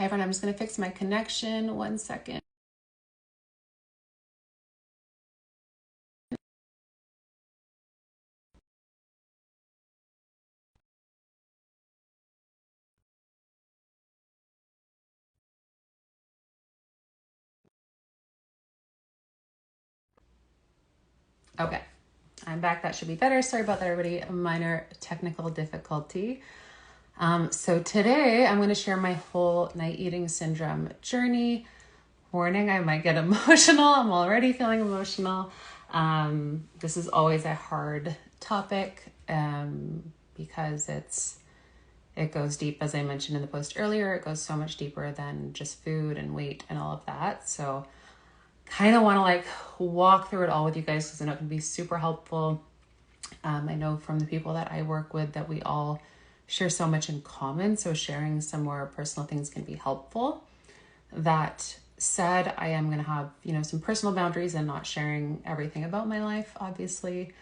Hi everyone, I'm just going to fix my connection. 1 second. Okay, I'm back. That should be better. Sorry about that, everybody. A minor technical difficulty. So today I'm going to share my whole night eating syndrome journey. Warning, I might get emotional. I'm already feeling emotional. This is always a hard topic because it goes deep, as I mentioned in the post earlier. It goes so much deeper than just food and weight and all of that. So kind of want to like walk through it all with you guys because I know it can be super helpful. I know from the people that I work with that we all share so much in common. So sharing some more personal things can be helpful. That said, I am going to have, some personal boundaries and not sharing everything about my life, obviously.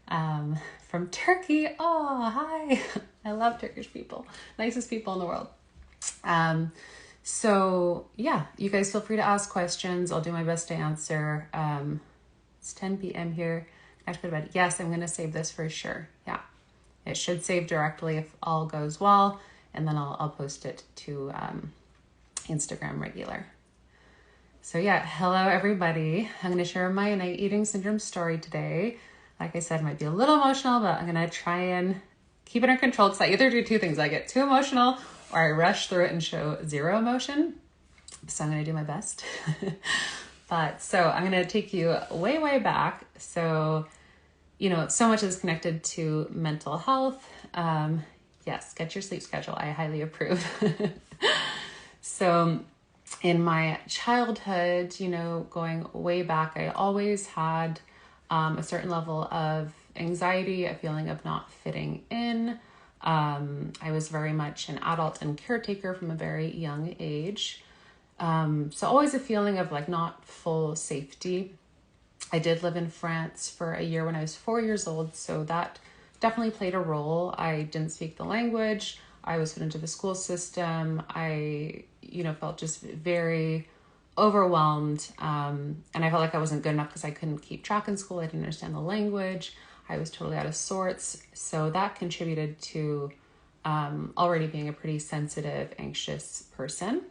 From Turkey. Oh, hi. I love Turkish people. Nicest people in the world. So yeah, you guys feel free to ask questions. I'll do my best to answer. It's 10 p.m. here. I have to go to bed. Yes, I'm going to save this for sure. Yeah, it should save directly if all goes well. And then I'll post it to Instagram regular. So yeah, hello everybody. I'm going to share my night eating syndrome story today. Like I said, it might be a little emotional, but I'm going to try and keep it in control because I either do two things. I get too emotional or I rush through it and show zero emotion. So I'm going to do my best. But so I'm going to take you way, way back. So, so much is connected to mental health. Yes, get your sleep schedule. I highly approve. So in my childhood, going way back, I always had a certain level of anxiety, a feeling of not fitting in. I was very much an adult and caretaker from a very young age. So always a feeling of like not full safety. I did live in France for a year when I was 4 years old. So that definitely played a role. I didn't speak the language. I was put into the school system. I, felt just very overwhelmed. And I felt like I wasn't good enough because I couldn't keep track in school. I didn't understand the language. I was totally out of sorts. So that contributed to already being a pretty sensitive, anxious person.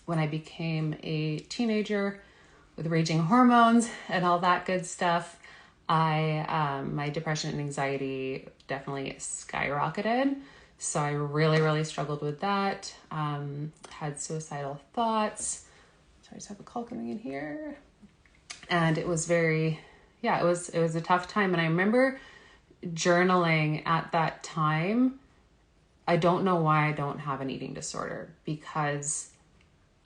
When I became a teenager with raging hormones and all that good stuff, my depression and anxiety definitely skyrocketed. So I really, really struggled with that. Had suicidal thoughts. Sorry, I just have a call coming in here. And it was it was a tough time. And I remember journaling at that time. I don't know why I don't have an eating disorder because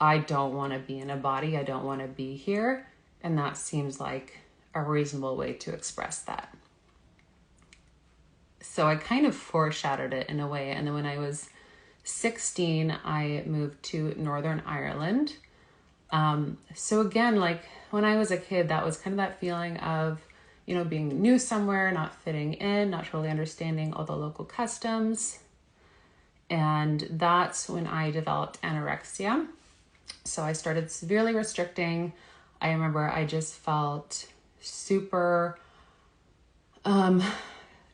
I don't want to be in a body. I don't want to be here. And that seems like a reasonable way to express that. So I kind of foreshadowed it in a way. And then when I was 16, I moved to Northern Ireland. So again, like when I was a kid, that was kind of that feeling of, being new somewhere, not fitting in, not totally understanding all the local customs. And that's when I developed anorexia. So I started severely restricting. I remember I just felt super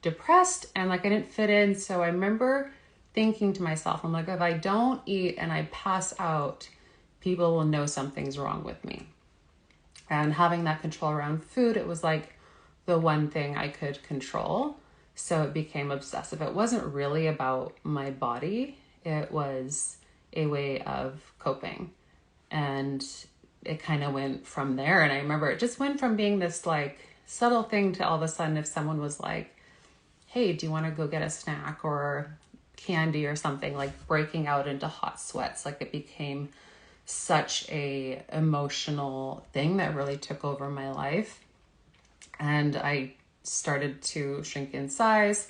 depressed and like I didn't fit in. So I remember thinking to myself, I'm like, if I don't eat and I pass out, people will know something's wrong with me. And having that control around food, it was like the one thing I could control. So it became obsessive. It wasn't really about my body. It was a way of coping. And it kind of went from there. And I remember it just went from being this like subtle thing to all of a sudden if someone was like, hey, do you want to go get a snack or candy or something, like breaking out into hot sweats. Like it became such a emotional thing that really took over my life. And I started to shrink in size.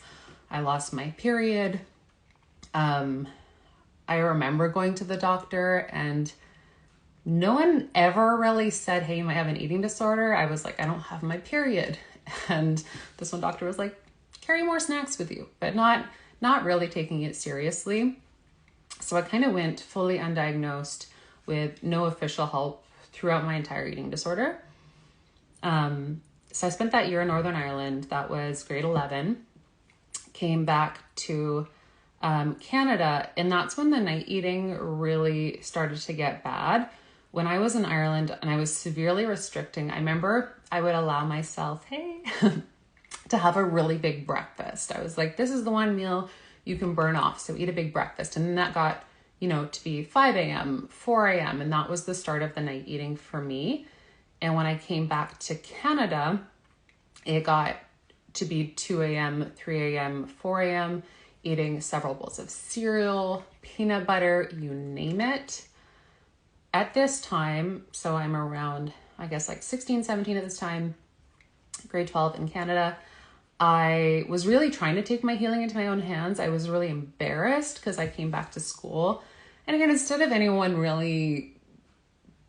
I lost my period. I remember going to the doctor and no one ever really said, hey, you might have an eating disorder. I was like, I don't have my period. And this one doctor was like, carry more snacks with you, but not really taking it seriously. So I kind of went fully undiagnosed with no official help throughout my entire eating disorder. So I spent that year in Northern Ireland. That was grade 11. Came back to Canada, and that's when the night eating really started to get bad. When I was in Ireland and I was severely restricting, I remember I would allow myself, to have a really big breakfast. I was like, this is the one meal you can burn off, so eat a big breakfast. And then that got, to be 5 a.m., 4 a.m., and that was the start of the night eating for me. And when I came back to Canada, it got to be 2 a.m., 3 a.m., 4 a.m., eating several bowls of cereal, peanut butter, you name it. At this time, so I'm around, I guess like 16, 17 at this time, grade 12 in Canada, I was really trying to take my healing into my own hands. I was really embarrassed because I came back to school. And again, instead of anyone really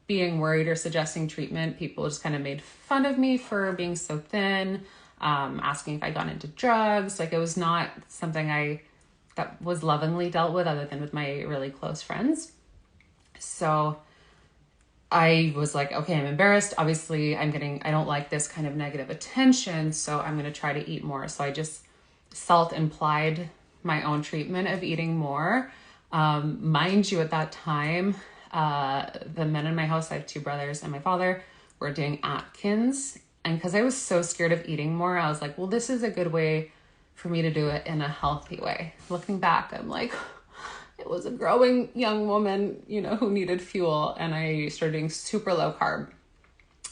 being worried or suggesting treatment, people just kind of made fun of me for being so thin, asking if I got into drugs. Like, it was not something that was lovingly dealt with other than with my really close friends. So I was like, okay, I'm embarrassed. Obviously, I don't like this kind of negative attention, so I'm going to try to eat more. So I just self-implied my own treatment of eating more. Mind you, at that time, the men in my house, I have 2 brothers and my father, were doing Atkins. And because I was so scared of eating more, I was like, well, this is a good way for me to do it in a healthy way. Looking back, I'm like, it was a growing young woman, who needed fuel. And I started doing super low carb.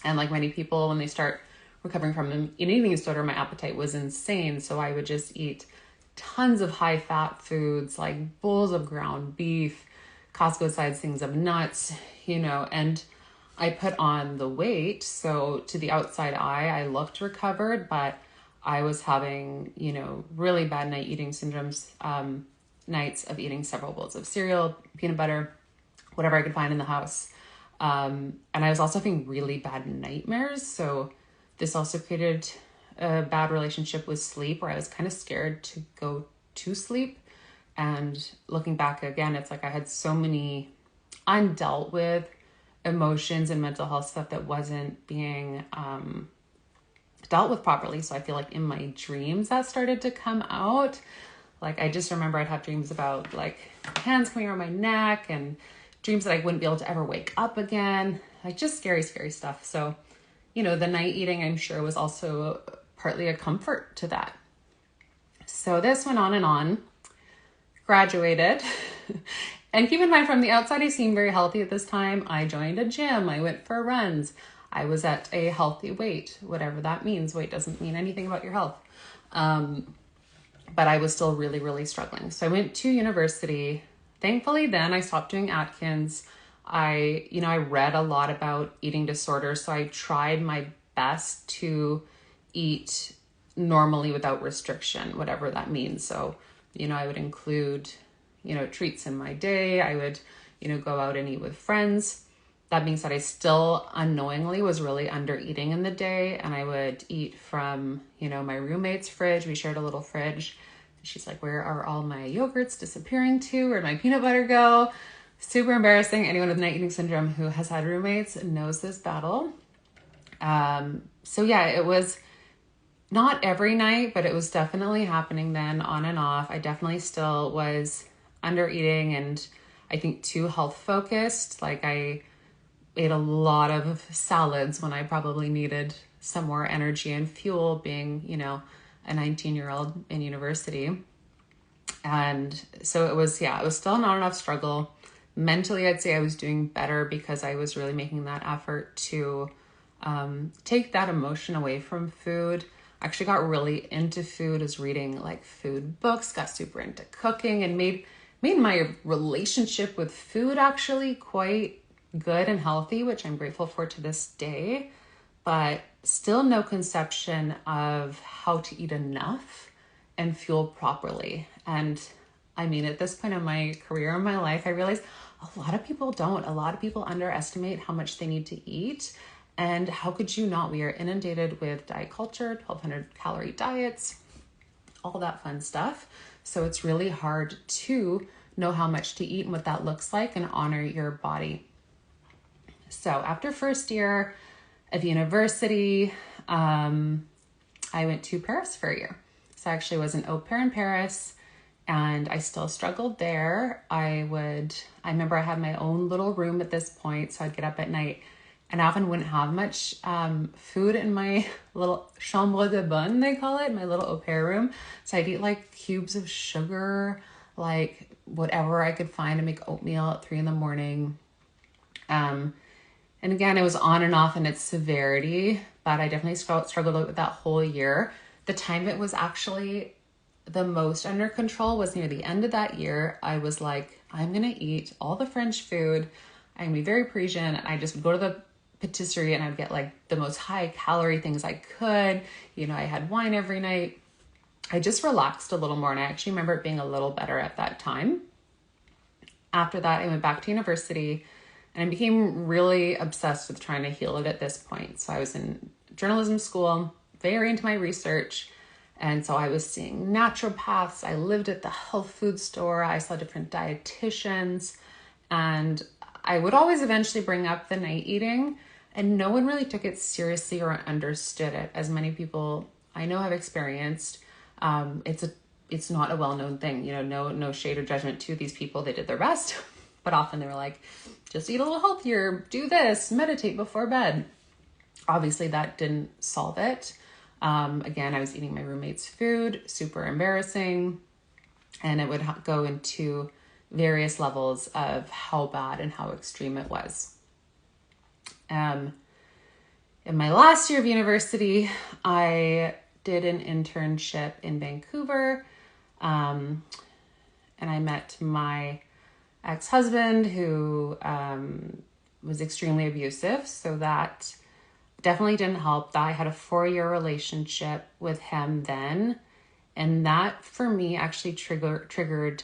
And like many people, when they start recovering from an eating disorder, my appetite was insane. So I would just eat tons of high fat foods, like bowls of ground beef, Costco sized things of nuts, and I put on the weight. So to the outside eye, I looked recovered, but I was having, really bad night eating syndromes, nights of eating several bowls of cereal, peanut butter, whatever I could find in the house. And I was also having really bad nightmares. So this also created a bad relationship with sleep, where I was kind of scared to go to sleep. And looking back again, it's like I had so many undealt with emotions and mental health stuff that wasn't being dealt with properly. So I feel like in my dreams that started to come out. Like, I just remember I'd have dreams about like hands coming around my neck, and dreams that I wouldn't be able to ever wake up again. Like, just scary, scary stuff. So, the night eating, I'm sure, was also partly a comfort to that. So this went on and on. Graduated. And keep in mind, from the outside, I seemed very healthy at this time. I joined a gym. I went for runs. I was at a healthy weight, whatever that means. Weight doesn't mean anything about your health. But I was still really, really struggling. So I went to university. Thankfully, then I stopped doing Atkins. I read a lot about eating disorders. So I tried my best to eat normally without restriction, whatever that means. So, I would include, treats in my day. I would, go out and eat with friends. That being said, I still unknowingly was really under eating in the day, and I would eat from, my roommate's fridge. We shared a little fridge. She's like, where are all my yogurts disappearing to? Where'd my peanut butter go? Super embarrassing. Anyone with night eating syndrome who has had roommates knows this battle. So yeah, it was not every night, but it was definitely happening then, on and off. I definitely still was under eating, and I think too health focused. Like, I ate a lot of salads when I probably needed some more energy and fuel, being, a 19-year-old in university. And so it was still not enough struggle. Mentally, I'd say I was doing better because I was really making that effort to take that emotion away from food. I actually got really into food, was reading like food books, got super into cooking, and made my relationship with food actually quite good and healthy, which I'm grateful for to this day. But still no conception of how to eat enough and fuel properly. And I mean, at this point in my career, in my life, I realized a lot of people don't. A lot of people underestimate how much they need to eat. And how could you not? We are inundated with diet culture, 1,200 calorie diets, all that fun stuff. So it's really hard to know how much to eat and what that looks like, and honor your body. So after first year of university, I went to Paris for a year. So I actually was an au pair in Paris, and I still struggled there. I remember I had my own little room at this point, so I'd get up at night and I often wouldn't have much food in my little chambre de bonne, they call it, my little au pair room. So I'd eat like cubes of sugar, like whatever I could find to make oatmeal at 3 a.m. And again, it was on and off in its severity, but I definitely struggled with that whole year. The time it was actually the most under control was near the end of that year. I was like, I'm going to eat all the French food. I'm going to be very Parisian. And I just would go to the patisserie and I'd get like the most high calorie things I could. You know, I had wine every night. I just relaxed a little more, and I actually remember it being a little better at that time. After that, I went back to university and I became really obsessed with trying to heal it at this point. So I was in journalism school, very into my research. And so I was seeing naturopaths. I lived at the health food store. I saw different dietitians. And I would always eventually bring up the night eating. And no one really took it seriously or understood it, as many people I know have experienced. It's not a well-known thing. You know, no shade or judgment to these people. They did their best. But often they were like, just eat a little healthier, do this, meditate before bed. Obviously that didn't solve it. Again, I was eating my roommate's food, super embarrassing. And it would go into various levels of how bad and how extreme it was. In my last year of university, I did an internship in Vancouver. And I met my ex-husband who was extremely abusive. So that definitely didn't help. I had a 4-year relationship with him then. And that for me actually triggered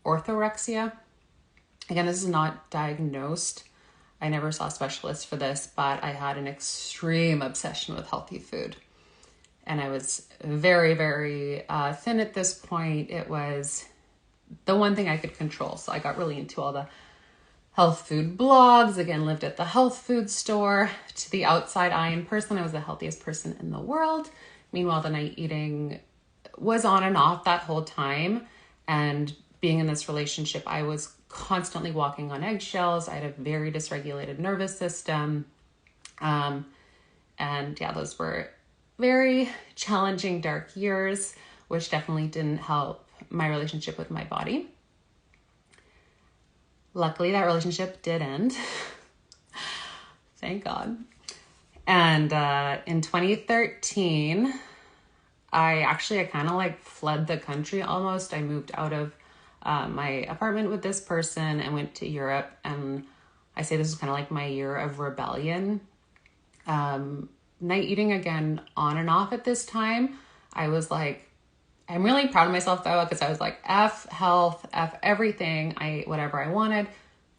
orthorexia. Again, this is not diagnosed. I never saw a specialist for this, but I had an extreme obsession with healthy food. And I was very, very thin at this point. It was the one thing I could control. So I got really into all the health food blogs, again, lived at the health food store. To the outside eye in person, I was the healthiest person in the world. Meanwhile, the night eating was on and off that whole time. And being in this relationship, I was constantly walking on eggshells. I had a very dysregulated nervous system. And yeah, those were very challenging, dark years, which definitely didn't help my relationship with my body. Luckily, that relationship did end. Thank God. And in 2013, I kind of like fled the country almost. I moved out of my apartment with this person and went to Europe. And I say this was kind of like my year of rebellion. Night eating again on and off at this time. I was like, I'm really proud of myself though, because I was like, F health, F everything, whatever I wanted,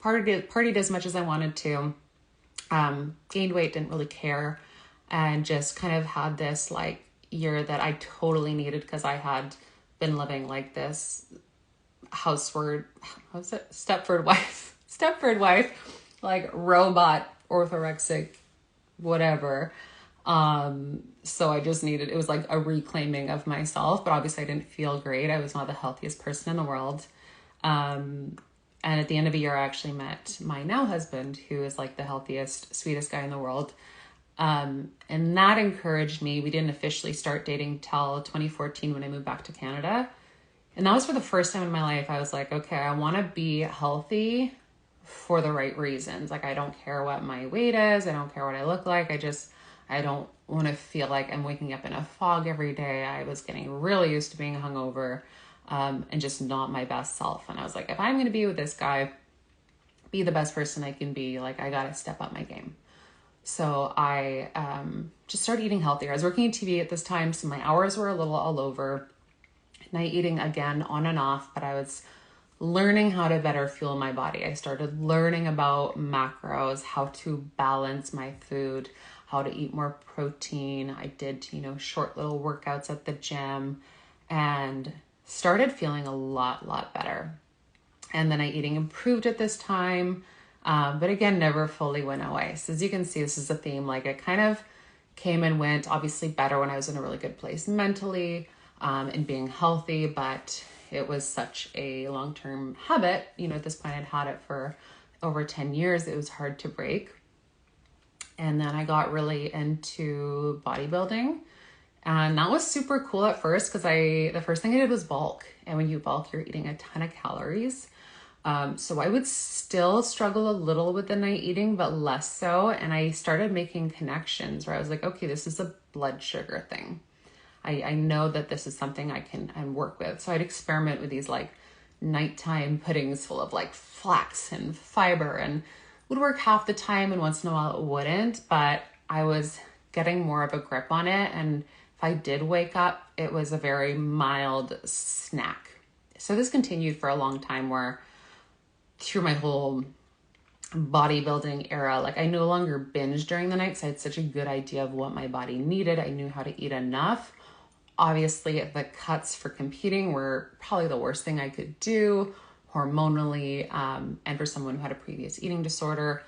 partied as much as I wanted to, gained weight, didn't really care, and just kind of had this like year that I totally needed because I had been living like this Stepford wife, like robot, orthorexic, whatever. So I just needed, it was like a reclaiming of myself, but obviously I didn't feel great. I was not the healthiest person in the world. And at the end of the year, I actually met my now husband, who is like the healthiest, sweetest guy in the world. And that encouraged me. We didn't officially start dating till 2014 when I moved back to Canada. And that was for the first time in my life. I was like, okay, I want to be healthy for the right reasons. Like, I don't care what my weight is. I don't care what I look like. I don't want to feel like I'm waking up in a fog every day. I was getting really used to being hungover, and just not my best self. And I was like, if I'm going to be with this guy, be the best person I can be, like, I got to step up my game. So I just started eating healthier. I was working in TV at this time, so my hours were a little all over. Night eating again on and off, but I was learning how to better fuel my body. I started learning about macros, how to balance my food, how to eat more protein. I did, short little workouts at the gym and started feeling a lot better. And then eating improved at this time. But again, never fully went away. So as you can see, this is a theme. Like it kind of came and went, obviously better when I was in a really good place mentally, and being healthy, but it was such a long-term habit. You know, at this point I'd had it for over 10 years. It was hard to break. And then I got really into bodybuilding. And that was super cool at first because the first thing I did was bulk. And when you bulk, you're eating a ton of calories. So I would still struggle a little with the night eating, but less so. And I started making connections where I was like, okay, this is a blood sugar thing. I know that this is something I can work with. So I'd experiment with these like nighttime puddings full of like flax and fiber, and would work half the time and once in a while it wouldn't, but I was getting more of a grip on it. And if I did wake up, it was a very mild snack. So this continued for a long time where through my whole bodybuilding era, like I no longer binge during the night because I had such a good idea of what my body needed. I knew how to eat enough. Obviously, the cuts for competing were probably the worst thing I could do hormonally, and for someone who had a previous eating disorder.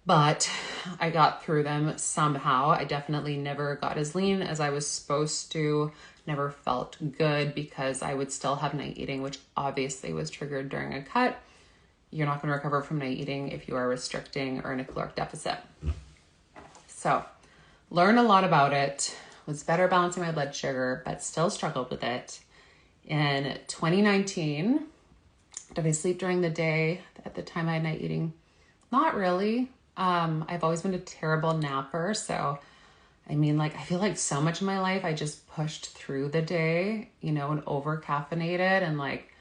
But I got through them somehow. I definitely never got as lean as I was supposed to, never felt good because I would still have night eating, which obviously was triggered during a cut. You're not going to recover from night eating if you are restricting or in a caloric deficit. So, learned a lot about it, was better balancing my blood sugar, but still struggled with it. In 2019, did I sleep during the day at the time I had night eating? Not really. I've always been a terrible napper. So, I mean, like, I feel like so much of my life, I just pushed through the day, you know, and over caffeinated and like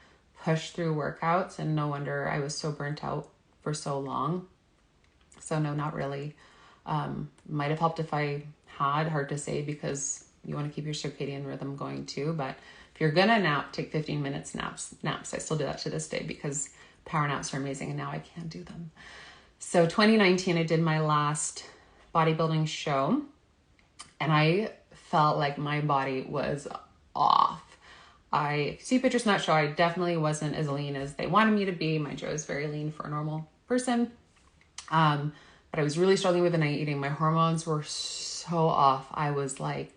pushed through workouts. And no wonder I was so burnt out for so long. So no, not really. Might have helped if I had, hard to say because you want to keep your circadian rhythm going too. But if you're gonna nap, take 15 minutes naps. I still do that to this day because power naps are amazing and now I can't do them. So 2019, I did my last bodybuilding show and I felt like my body was off. I see pictures from that show. I definitely wasn't as lean as they wanted me to be. Mind you, I was very lean for a normal person. But I was really struggling with the night eating. My hormones were so off. I was like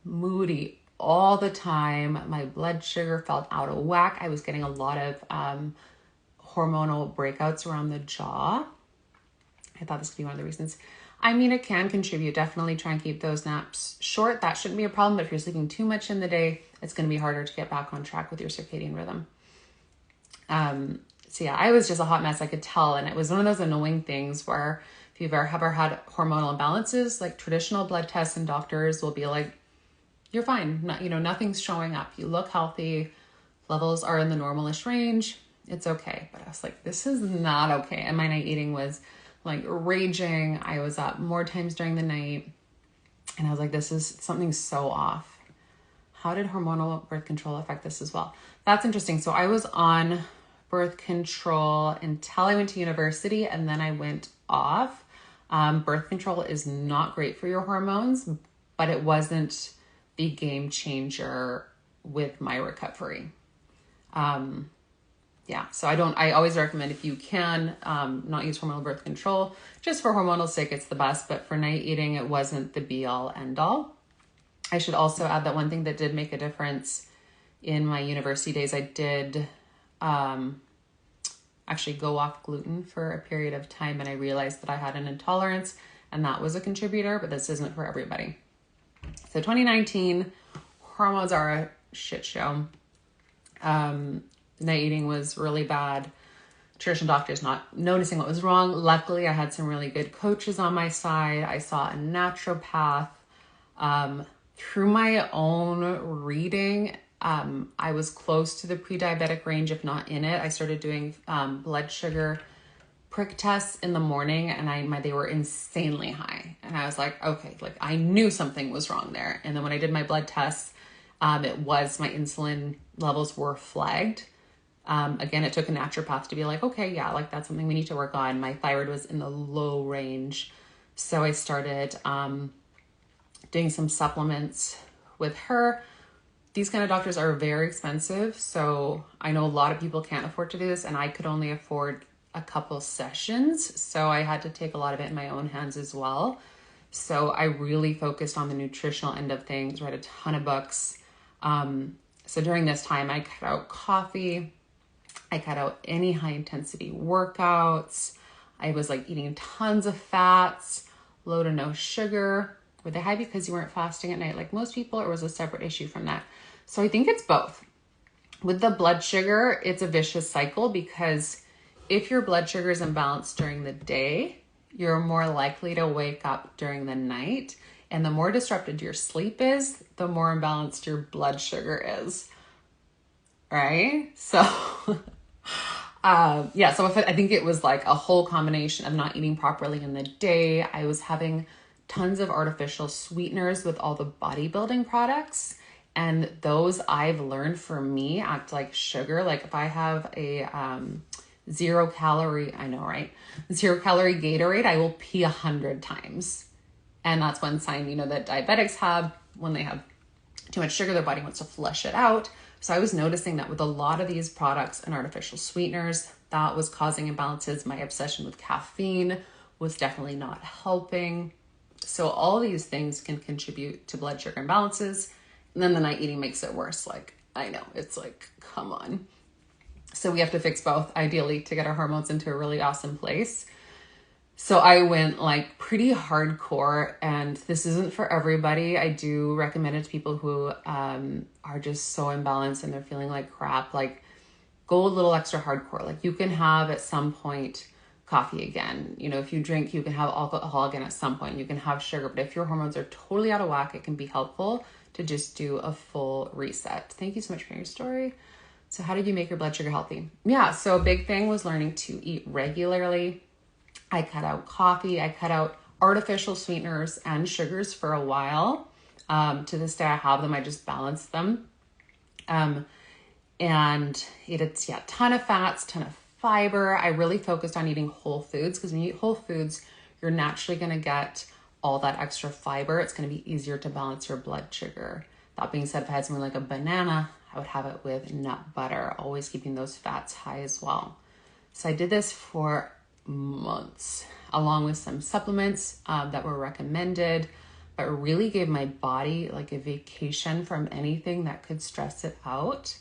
moody all the time. My blood sugar felt out of whack. I was getting a lot of hormonal breakouts around the jaw. I thought this could be one of the reasons. I mean, it can contribute. Definitely try and keep those naps short. That shouldn't be a problem. But if you're sleeping too much in the day, it's going to be harder to get back on track with your circadian rhythm. So yeah, I was just a hot mess. I could tell. And it was one of those annoying things where if you've ever had hormonal imbalances, like traditional blood tests and doctors will be like, you're fine. Nothing's showing up. You look healthy. Levels are in the normalish range. It's okay. But I was like, this is not okay. And my night eating was like raging. I was up more times during the night. And I was like, this is something so off. How did hormonal birth control affect this as well? That's interesting. So I was on birth control until I went to university and then I went off. Birth control is not great for your hormones, but it wasn't the game changer with my recovery. So I always recommend if you can, not use hormonal birth control. Just for hormonal sake, it's the best, but for night eating, it wasn't the be all end all. I should also add that one thing that did make a difference in my university days, I did actually go off gluten for a period of time, and I realized that I had an intolerance, and that was a contributor, but this isn't for everybody. So 2019, hormones are a shit show. Night eating was really bad. Traditional doctors not noticing what was wrong. Luckily, I had some really good coaches on my side. I saw a naturopath. Through my own reading, I was close to the pre-diabetic range, if not in it. I started doing blood sugar prick tests in the morning, and they were insanely high. And I was like, okay, like I knew something was wrong there. And then when I did my blood tests, my insulin levels were flagged. Again, it took a naturopath to be like, okay, yeah, like that's something we need to work on. My thyroid was in the low range. So I started doing some supplements with her. these kind of doctors are very expensive. So I know a lot of people can't afford to do this, and I could only afford a couple sessions. So I had to take a lot of it in my own hands as well. So I really focused on the nutritional end of things, read a ton of books. So during this time, I cut out coffee. I cut out any high intensity workouts. I was like eating tons of fats, low to no sugar. Were they high because you weren't fasting at night like most people, or was a separate issue from that? So I think it's both. With the blood sugar, it's a vicious cycle because if your blood sugar is imbalanced during the day, you're more likely to wake up during the night. And the more disrupted your sleep is, the more imbalanced your blood sugar is. Right? So, so I think it was like a whole combination of not eating properly in the day. I was having tons of artificial sweeteners with all the bodybuilding products. And those I've learned for me act like sugar. Like if I have a 0 calorie, I know, right? 0 calorie Gatorade, I will pee 100 times. And that's one sign, that diabetics have when they have too much sugar, their body wants to flush it out. So I was noticing that with a lot of these products and artificial sweeteners, that was causing imbalances. My obsession with caffeine was definitely not helping. So all these things can contribute to blood sugar imbalances. And then the night eating makes it worse. Like, I know, it's like, come on. So we have to fix both, ideally, to get our hormones into a really awesome place. So I went like pretty hardcore, and this isn't for everybody. I do recommend it to people who are just so imbalanced and they're feeling like crap. Like, go a little extra hardcore. Like, you can have at some point coffee again. If you drink, you can have alcohol again at some point. You can have sugar, but if your hormones are totally out of whack, it can be helpful to just do a full reset. Thank you so much for your story. So how did you make your blood sugar healthy? Yeah, so a big thing was learning to eat regularly. I cut out coffee. I cut out artificial sweeteners and sugars for a while. To this day, I have them. I just balance them. And ate a ton of fats, ton of fiber. I really focused on eating whole foods because when you eat whole foods, you're naturally going to get all that extra fiber. It's going to be easier to balance your blood sugar. That being said, if I had something like a banana, I would have it with nut butter, always keeping those fats high as well. So I did this for months, along with some supplements that were recommended, but really gave my body like a vacation from anything that could stress it out.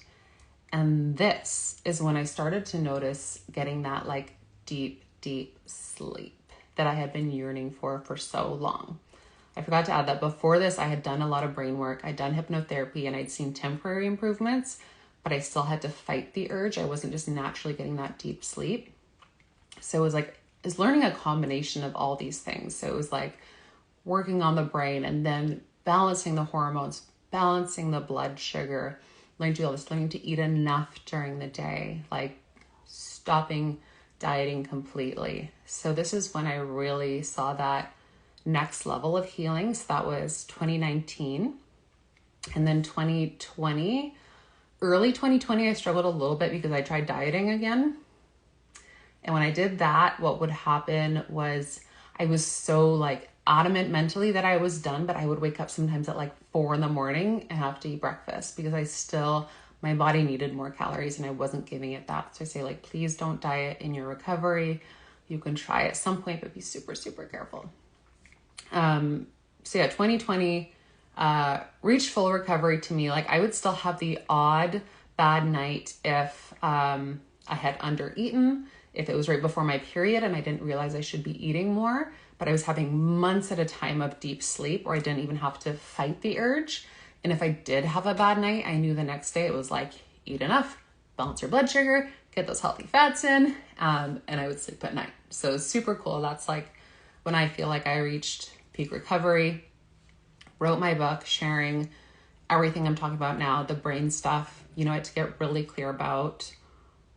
And this is when I started to notice getting that like deep, deep sleep that I had been yearning for so long. I forgot to add that before this, I had done a lot of brain work. I'd done hypnotherapy and I'd seen temporary improvements, but I still had to fight the urge. I wasn't just naturally getting that deep sleep. So it was learning a combination of all these things. So it was like working on the brain and then balancing the hormones, balancing the blood sugar, learning to do all this, learning to eat enough during the day, like stopping dieting completely. So this is when I really saw that next level of healing. So that was 2019. And then 2020, early 2020, I struggled a little bit because I tried dieting again. And when I did that, what would happen was I was so like adamant mentally that I was done, but I would wake up sometimes at like 4 a.m. and have to eat breakfast because my body needed more calories and I wasn't giving it that. So I say like, please don't diet in your recovery. You can try at some point, but be super, super careful. 2020 reached full recovery to me. Like I would still have the odd bad night if I had under-eaten, if it was right before my period and I didn't realize I should be eating more, but I was having months at a time of deep sleep where I didn't even have to fight the urge. And if I did have a bad night, I knew the next day it was like, eat enough, balance your blood sugar, get those healthy fats in, and I would sleep at night. So it's super cool. That's like when I feel like I reached peak recovery, wrote my book, sharing everything I'm talking about now, the brain stuff. I had to get really clear about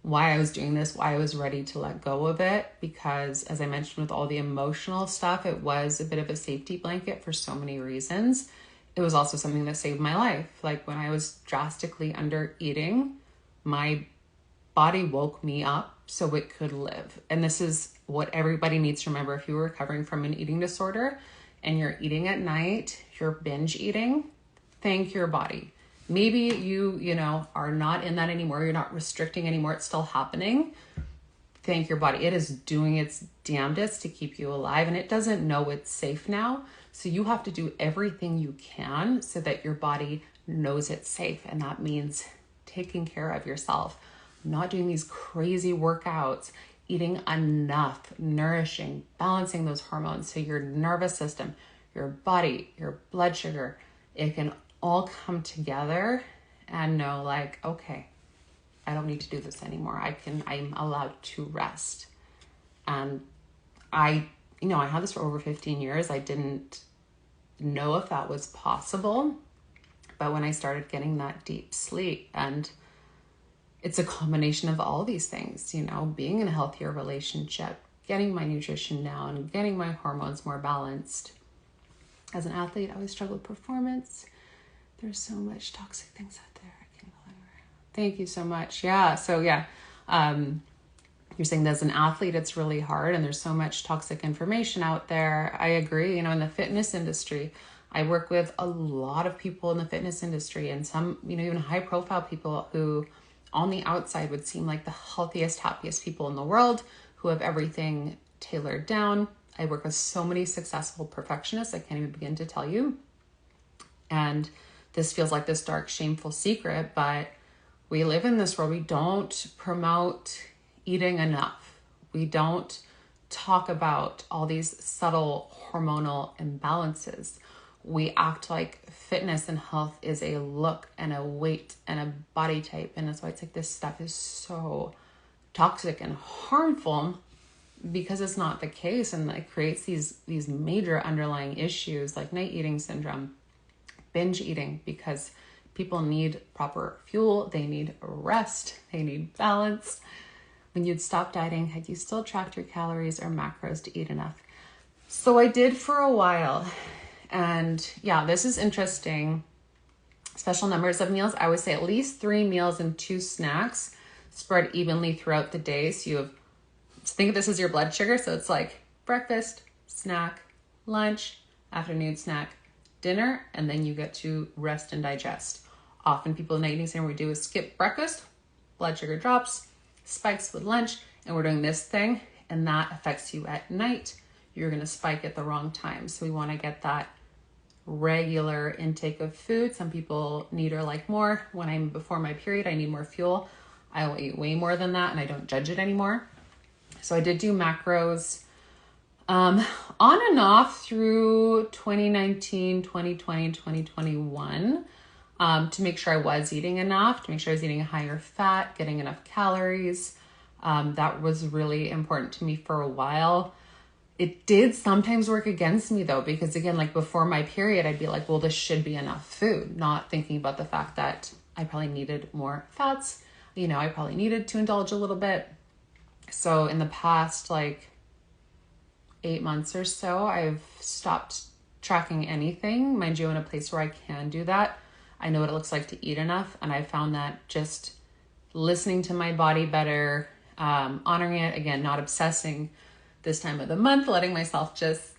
why I was doing this, why I was ready to let go of it, because as I mentioned with all the emotional stuff, it was a bit of a safety blanket for so many reasons. It was also something that saved my life. Like when I was drastically under eating, my body woke me up so it could live. And this is what everybody needs to remember. If you're recovering from an eating disorder and you're eating at night, you're binge eating, thank your body. Maybe you know, are not in that anymore. You're not restricting anymore. It's still happening. Thank your body. It is doing its damnedest to keep you alive, and it doesn't know it's safe now. So you have to do everything you can so that your body knows it's safe. And that means taking care of yourself, not doing these crazy workouts, eating enough, nourishing, balancing those hormones so your nervous system, your body, your blood sugar, it can all come together and know like, okay, I don't need to do this anymore. I'm allowed to rest. And I had this for over 15 years. I didn't know if that was possible. But when I started getting that deep sleep, and it's a combination of all these things, you know, being in a healthier relationship, getting my nutrition down, getting my hormones more balanced. As an athlete, I always struggle with performance. There's so much toxic things out there. I can't believe it. Thank you so much. Yeah. So yeah, you're saying that as an athlete, it's really hard and there's so much toxic information out there. I agree. You know, in the fitness industry, I work with a lot of people in the fitness industry, and some, you know, even high profile people who on the outside would seem like the healthiest, happiest people in the world, who have everything tailored down. I work with so many successful perfectionists, I can't even begin to tell you. And this feels like this dark, shameful secret, but we live in this world. We don't promote eating enough. We don't talk about all these subtle hormonal imbalances. We act like fitness and health is a look and a weight and a body type. And that's why it's like this stuff is so toxic and harmful, because it's not the case. And it creates these major underlying issues like night eating syndrome, binge eating, because people need proper fuel. They need rest. They need balance. When you'd stop dieting, had you still tracked your calories or macros to eat enough? So I did for a while. And yeah, this is interesting. Special numbers of meals. I would say at least 3 meals and 2 snacks spread evenly throughout the day. So you have, think of this as your blood sugar. So it's like breakfast, snack, lunch, afternoon snack, dinner, and then you get to rest and digest. Often people in night eating syndrome, we do is skip breakfast, blood sugar drops, spikes with lunch, and we're doing this thing, and that affects you at night. You're going to spike at the wrong time. So we want to get that regular intake of food. Some people need or like more. When I'm before my period, I need more fuel. I will eat way more than that, and I don't judge it anymore. So I did do macros on and off through 2019, 2020, 2021 to make sure I was eating enough, to make sure I was eating a higher fat, getting enough calories. That was really important to me for a while. It did sometimes work against me though, because again, like before my period, I'd be like, well, this should be enough food, not thinking about the fact that I probably needed more fats. You know, I probably needed to indulge a little bit. So in the past, like 8 months or so, I've stopped tracking anything. Mind you, in a place where I can do that, I know what it looks like to eat enough. And I found that just listening to my body better, honoring it, again, not obsessing this time of the month, letting myself just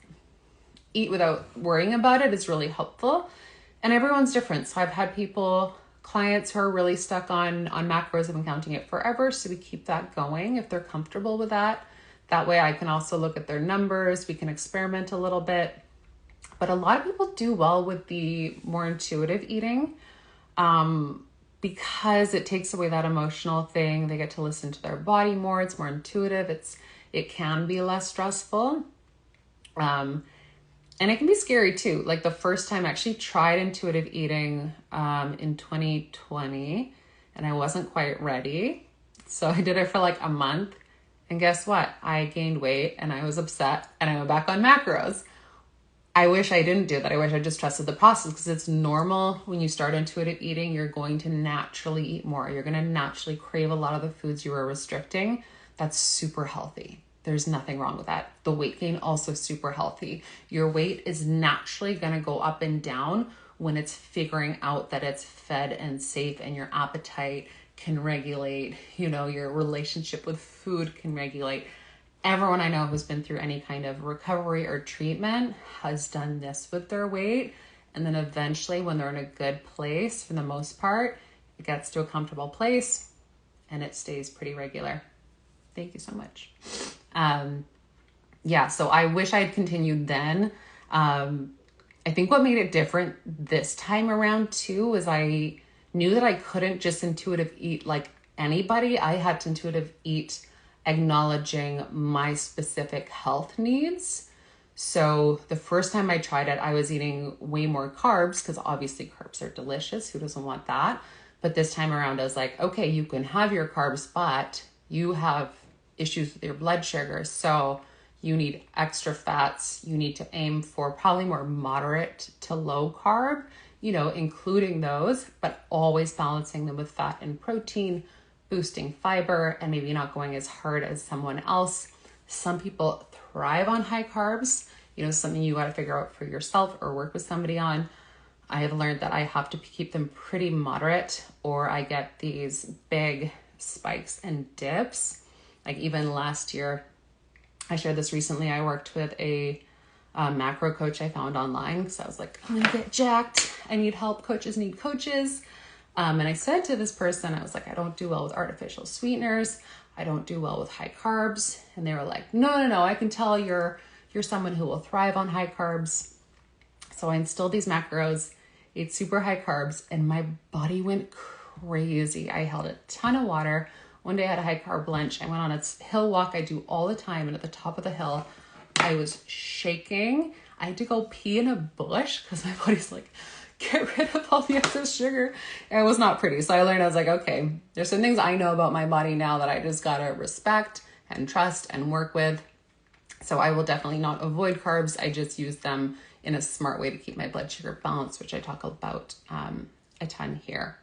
eat without worrying about it is really helpful. And everyone's different. So I've had clients who are really stuck on macros, have been counting it forever. So we keep that going if they're comfortable with that. That way I can also look at their numbers. We can experiment a little bit. But a lot of people do well with the more intuitive eating because it takes away that emotional thing. They get to listen to their body more. It's more intuitive. It can be less stressful. And it can be scary too. Like the first time I actually tried intuitive eating in 2020 and I wasn't quite ready. So I did it for like a month. And guess what? I gained weight and I was upset and I went back on macros. I wish I didn't do that. I wish I just trusted the process, because it's normal when you start intuitive eating, you're going to naturally eat more. You're going to naturally crave a lot of the foods you were restricting. That's super healthy. There's nothing wrong with that. The weight gain also super healthy. Your weight is naturally going to go up and down when it's figuring out that it's fed and safe and your appetite can regulate, you know, your relationship with food can regulate. Everyone I know who's been through any kind of recovery or treatment has done this with their weight, And then eventually when they're in a good place, for the most part, it gets to a comfortable place and it stays pretty regular. Thank you so much. Yeah, so I wish I'd continued then. I think what made it different this time around too was I knew that I couldn't just intuitive eat like anybody. I had to intuitive eat acknowledging my specific health needs. So the first time I tried it, I was eating way more carbs because obviously carbs are delicious. Who doesn't want that? But this time around, I was like, okay, you can have your carbs, but you have issues with your blood sugar. So you need extra fats. You need to aim for probably more moderate to low carb, including those, but always balancing them with fat and protein, boosting fiber, and maybe not going as hard as someone else. Some people thrive on high carbs, something you got to figure out for yourself or work with somebody on. I have learned that I have to keep them pretty moderate or I get these big spikes and dips. Like even last year, I shared this recently. I worked with a macro coach I found online because I was like, I'm gonna get jacked. I need help. Coaches need coaches. And I said to this person, I was like, I don't do well with artificial sweeteners. I don't do well with high carbs. And they were like, no. I can tell you're someone who will thrive on high carbs. So I instilled these macros, ate super high carbs, and my body went crazy. I held a ton of water. One day I had a high carb lunch. I went on a hill walk I do all the time. And at the top of the hill, I was shaking. I had to go pee in a bush because my body's like, get rid of all the excess sugar. And it was not pretty. So I learned, I was like, okay, there's some things I know about my body now that I just got to respect and trust and work with. So I will definitely not avoid carbs. I just use them in a smart way to keep my blood sugar balanced, which I talk about a ton here.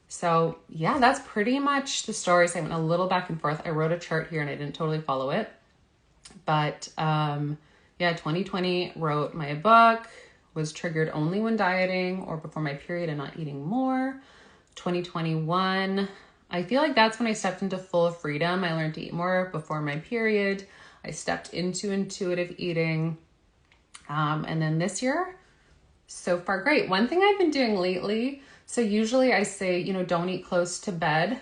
So yeah, that's pretty much the story. So I went a little back and forth. I wrote a chart here and I didn't totally follow it. But 2020 wrote my book, was triggered only when dieting or before my period and not eating more. 2021, I feel like that's when I stepped into full freedom. I learned to eat more before my period. I stepped into intuitive eating. And then this year, so far great. One thing I've been doing lately, so usually I say, don't eat close to bed.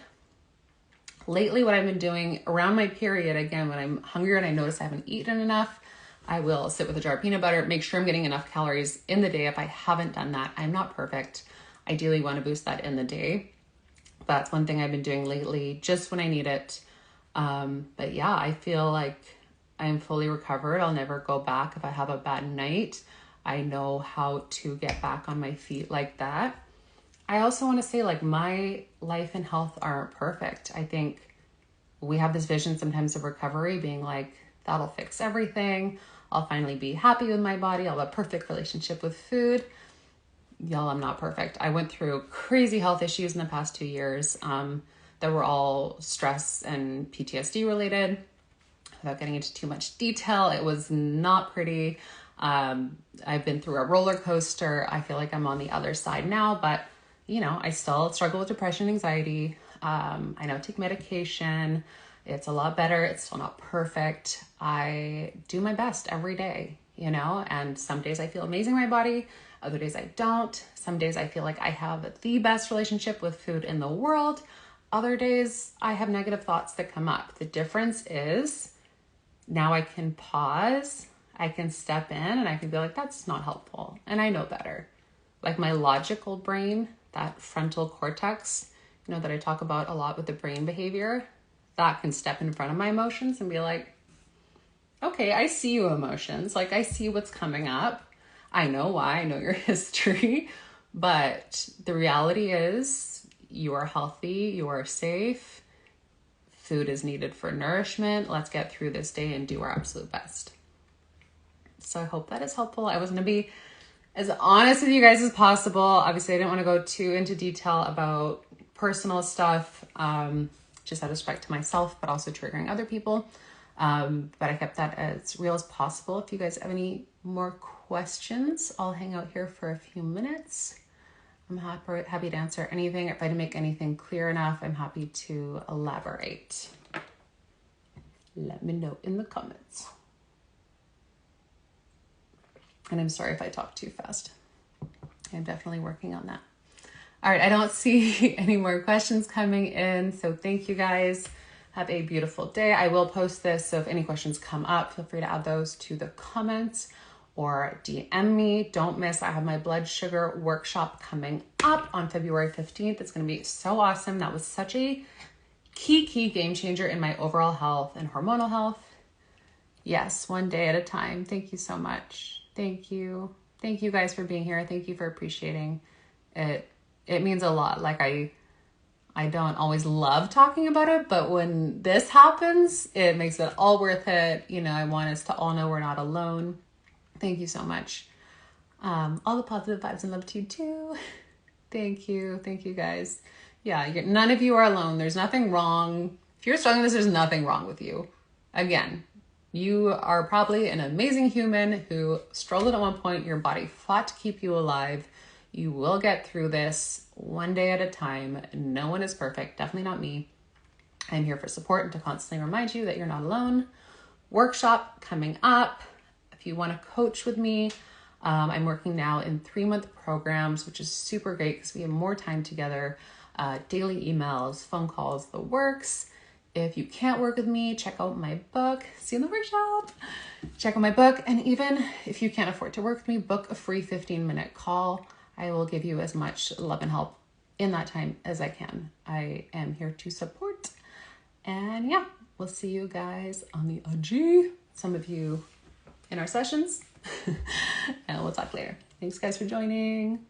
Lately, what I've been doing around my period, again, when I'm hungry and I notice I haven't eaten enough, I will sit with a jar of peanut butter, make sure I'm getting enough calories in the day. If I haven't done that, I'm not perfect. Ideally want to boost that in the day. That's one thing I've been doing lately, just when I need it. But yeah, I feel like I'm fully recovered. I'll never go back if I have a bad night. I know how to get back on my feet like that. I also want to say, like, my life and health aren't perfect. I think we have this vision sometimes of recovery being like, that'll fix everything. I'll finally be happy with my body. I'll have a perfect relationship with food. Y'all, I'm not perfect. I went through crazy health issues in the past 2 years that were all stress and PTSD related. Without getting into too much detail, it was not pretty. I've been through a roller coaster. I feel like I'm on the other side now, but I still struggle with depression, anxiety. I now take medication. It's a lot better. It's still not perfect. I do my best every day, and some days I feel amazing in my body. Other days I don't. Some days I feel like I have the best relationship with food in the world. Other days I have negative thoughts that come up. The difference is now I can pause, I can step in and I can be like, that's not helpful. And I know better. Like my logical brain, that frontal cortex, that I talk about a lot with the brain behavior, that can step in front of my emotions and be like, okay, I see you emotions. Like I see what's coming up. I know why, I know your history, but the reality is you are healthy, you are safe, food is needed for nourishment. Let's get through this day and do our absolute best. So I hope that is helpful. I was going to be as honest with you guys as possible. Obviously, I didn't want to go too into detail about personal stuff, just out of respect to myself, but also triggering other people. But I kept that as real as possible. If you guys have any more questions, I'll hang out here for a few minutes. I'm happy to answer anything. If I didn't make anything clear enough, I'm happy to elaborate. Let me know in the comments. And I'm sorry if I talk too fast. I'm definitely working on that. All right, I don't see any more questions coming in, so thank you guys. Have a beautiful day. I will post this, so if any questions come up, feel free to add those to the comments or DM me. Don't miss, I have my blood sugar workshop coming up on February 15th. It's going to be so awesome. That was such a key game changer in my overall health and hormonal health. Yes, one day at a time. Thank you so much. Thank you. Thank you guys for being here. Thank you for appreciating it. It means a lot. Like I don't always love talking about it, but when this happens, it makes it all worth it. You know, I want us to all know we're not alone. Thank you so much. All the positive vibes and love to you too. Thank you. Thank you guys. Yeah, none of you are alone. There's nothing wrong. If you're struggling with this, there's nothing wrong with you. Again, you are probably an amazing human who struggled at one point. Your body fought to keep you alive. You will get through this one day at a time. No one is perfect. Definitely not me. I'm here for support and to constantly remind you that you're not alone. Workshop coming up. If you want to coach with me, I'm working now in 3-month programs, which is super great because we have more time together. Daily emails, phone calls, the works. If you can't work with me, check out my book. See you in the workshop. Check out my book. And even if you can't afford to work with me, book a free 15-minute call. I will give you as much love and help in that time as I can. I am here to support. And yeah, we'll see you guys on the IG. Some of you in our sessions. And we'll talk later. Thanks guys for joining.